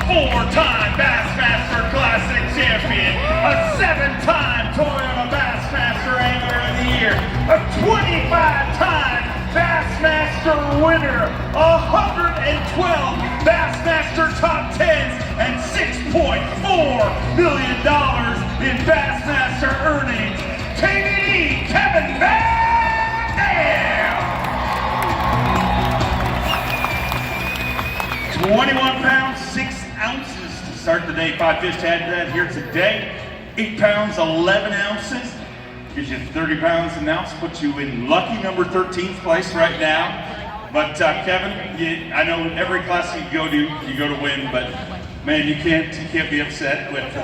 4-time Bassmaster Classic champion, a 7-time Toyota Bassmaster Angler of the Year, a 25-time Bassmaster winner, 112 Bassmaster top 10s, and $6.4 million in Bassmaster earnings. KD Kevin VanDam! 21 pounds, 6 ounces to start the day. 5 fish to add to that here today. 8 pounds, 11 ounces. Gives you 30 pounds an ounce, puts you in lucky number 13th place right now. But Kevin, I know every class you go to win, but man, you can't be upset with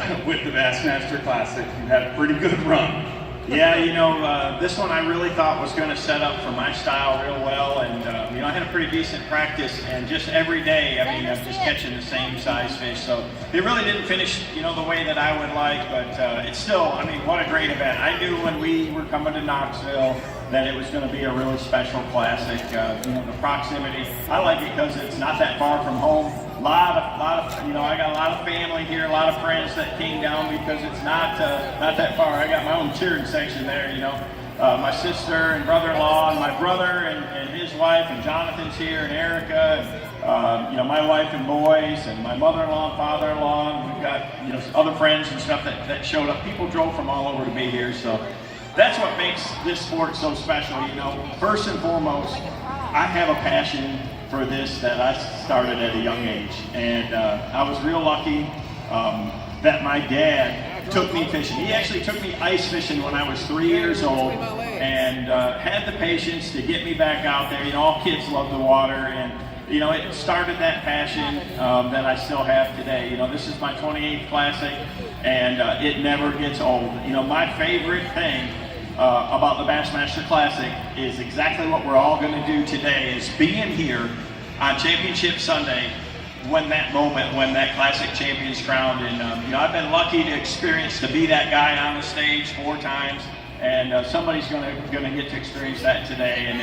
the Bassmaster Classic. You had a pretty good run. Yeah, you know, this one I really thought was going to set up for my style real well, and you know, I had a pretty decent practice, and just every day, I mean, I'm just catching the same size fish, so it really didn't finish, you know, the way that I would like, but it's still, I mean, what a great event. I knew when we were coming to Knoxville that it was going to be a really special classic. You know, the proximity, I like it because it's not that far from home. A lot of, you know, I got a lot of family here, a lot of friends that came down because it's not that far. I got my own cheering section there, you know. My sister and brother-in-law, and my brother and his wife, and Jonathan's here, and Erica, and, you know, my wife and boys, and my mother-in-law and father-in-law. And we've got, you know, other friends and stuff that showed up. People drove from all over to be here, so that's what makes this sport so special, you know. First and foremost, I have a passion for this that I started at a young age, and I was real lucky that my dad took me fishing. He actually took me ice fishing when I was 3 years old, and had the patience to get me back out there. You know, all kids love the water, and you know, it started that passion that I still have today. You know, this is my 28th Classic, and it never gets old. You know, my favorite thing about the Bassmaster Classic is exactly what we're all going to do today, is being here on Championship Sunday when that moment, when that Classic champion's crowned. And you know, I've been lucky to be that guy on the stage 4 times, and somebody's going to get to experience that today, and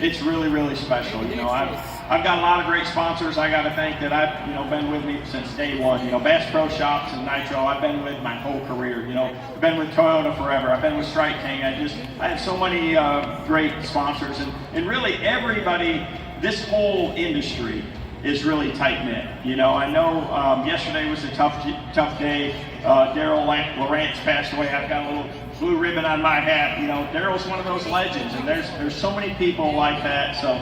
it's really, really special. You know, I've got a lot of great sponsors I got to thank that I've, you know, been with me since day one. You know, Bass Pro Shops and Nitro, I've been with my whole career. You know, I've been with Toyota forever. I've been with Strike King. I have so many great sponsors, and really everybody, this whole industry is really tight-knit. You know, I know yesterday was a tough day. Daryl Lawrence passed away. I've got a little blue ribbon on my hat. You know, Daryl's one of those legends, and there's so many people like that. So,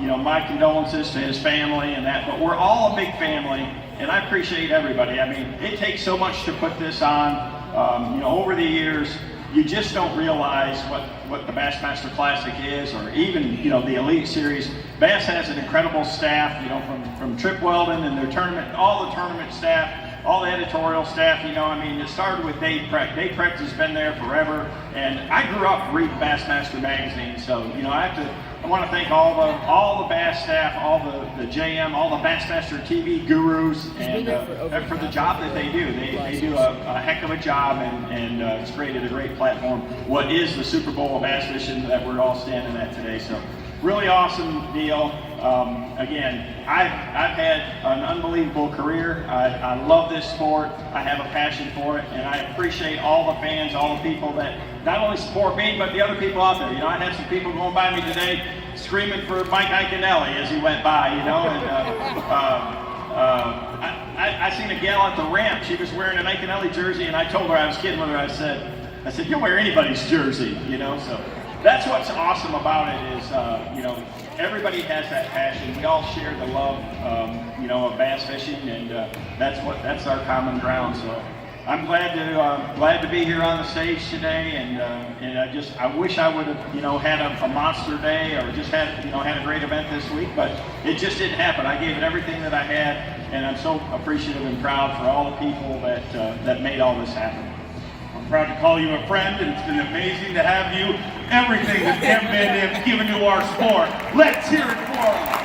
you know, my condolences to his family and that, but we're all a big family, and I appreciate everybody. I mean, it takes so much to put this on. You know, over the years, you just don't realize what the Bassmaster Classic is, or even, you know, the Elite Series. Bass has an incredible staff, you know, from Trip Weldon and their tournament, all the tournament staff, all the editorial staff. You know, I mean, it started with Dave Precht. Dave Precht has been there forever, and I grew up reading Bassmaster magazine, so, you know, I want to thank all the Bass staff, all the JM, all the Bassmaster TV gurus, and for the job that they do. They do a heck of a job, and it's created a great platform. What is the Super Bowl of bass fishing that we're all standing at today? So, really awesome deal. Again, I've had an unbelievable career. I love this sport. I have a passion for it, and I appreciate all the fans, all the people that not only support me, but the other people out there. You know, I had some people going by me today screaming for Mike Iaconelli as he went by, you know, and I seen a gal at the ramp. She was wearing an Iaconelli jersey, and I told her, I was kidding with her, I said, you'll wear anybody's jersey, you know, so that's what's awesome about it is, you know, everybody has that passion. We all share the love, you know, of bass fishing, and that's our common ground. So I'm glad to be here on the stage today, and I wish I would have, you know, had a monster day, or just had a great event this week, but it just didn't happen. I gave it everything that I had, and I'm so appreciative and proud for all the people that made all this happen. I'm proud to call you a friend, and it's been amazing to have you. Everything that Kevin VanDam's given to our sport. Let's hear it for him.